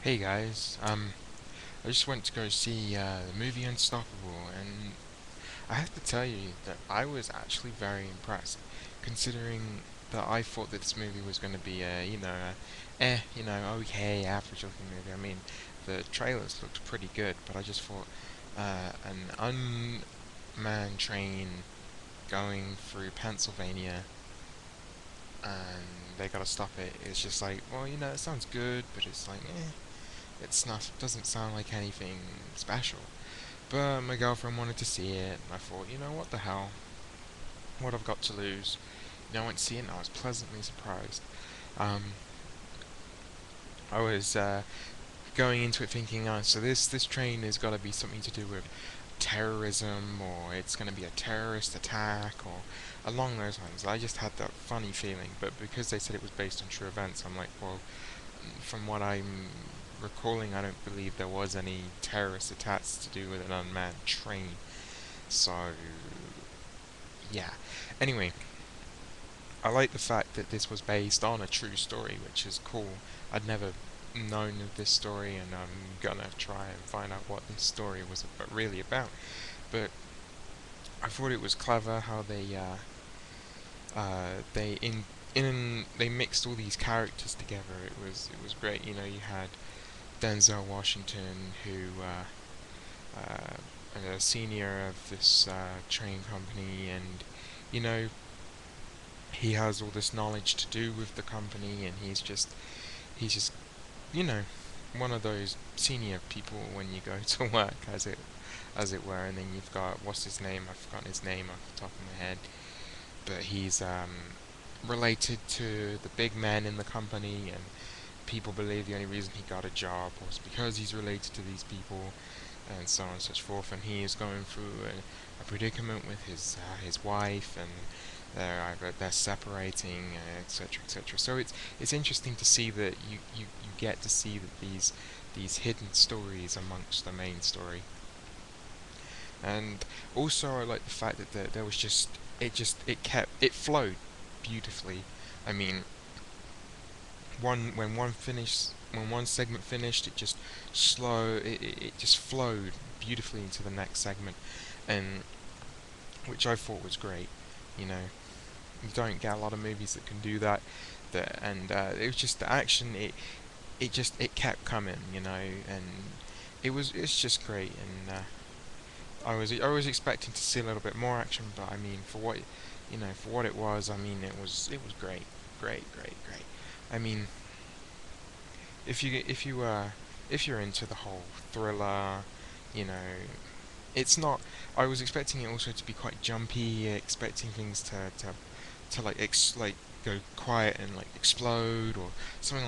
Hey guys, I just went to go see the movie Unstoppable, and I have to tell you that I was actually very impressed, considering that I thought that this movie was going to be okay, average-looking movie. I mean, the trailers looked pretty good, but I just thought an unmanned train going through Pennsylvania and they gotta stop it. It's just like, well, it sounds good, but it's like, it's not, doesn't sound like anything special. But my girlfriend wanted to see it, and I thought, what the hell? What I've got to lose? I went to see it, and I was pleasantly surprised. Um, I was going into it thinking, oh, so this train has got to be something to do with terrorism, or it's going to be a terrorist attack, or along those lines. I just had that funny feeling, but because they said it was based on true events, I'm like, well, from what I'm recalling, I don't believe there was any terrorist attacks to do with an unmanned train. So, yeah. Anyway, I like the fact that this was based on a true story, which is cool. I'd never known of this story, and I'm gonna try and find out what this story was really about. But I thought it was clever how they mixed all these characters together. It was great. You had Denzel Washington, who a senior of this train company, and you know he has all this knowledge to do with the company, and he's just you know one of those senior people when you go to work, as it were. And then you've got, what's his name? I've forgotten his name off the top of my head, but he's related to the big men in the company, and people believe the only reason he got a job was because he's related to these people, and so on and such forth. And he is going through a predicament with his wife, and they're separating, etc., etc. So it's interesting to see that you get to see that these hidden stories amongst the main story. And also I like the fact that there was it flowed beautifully. I mean, when one segment finished, it just flowed beautifully into the next segment, and which I thought was great. You know, you don't get a lot of movies that can do that. And it was just the action. It kept coming. And it's just great. And I was expecting to see a little bit more action, but I mean, for what it was, I mean, it was great, great, great, great. I mean, if you if you if you're into the whole thriller, you know, it's not. I was expecting it also to be quite jumpy, expecting things to like go quiet and like explode or something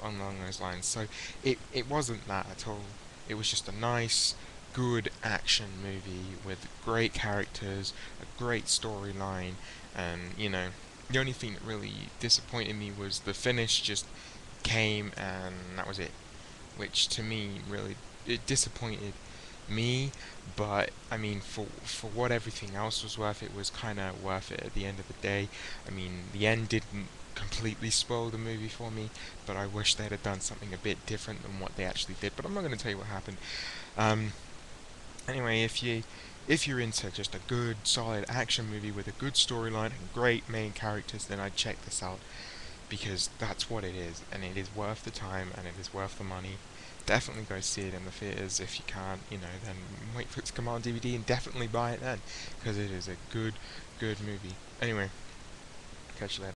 along those lines. So it wasn't that at all. It was just a nice, good action movie with great characters, a great storyline, and the only thing that really disappointed me was the finish just came and that was it, which to me really it disappointed me. But I mean, for what everything else was worth, it was kind of worth it at the end of the day. I mean, the end didn't completely spoil the movie for me, but I wish they'd have done something a bit different than what they actually did. But I'm not going to tell you what happened. Um, anyway, if you're into just a good, solid action movie with a good storyline and great main characters, then I'd check this out because that's what it is, and it is worth the time and it is worth the money. Definitely go see it in the theaters. If you can't, then wait for it to come out on DVD and definitely buy it then, because it is a good, good movie. Anyway, catch you later.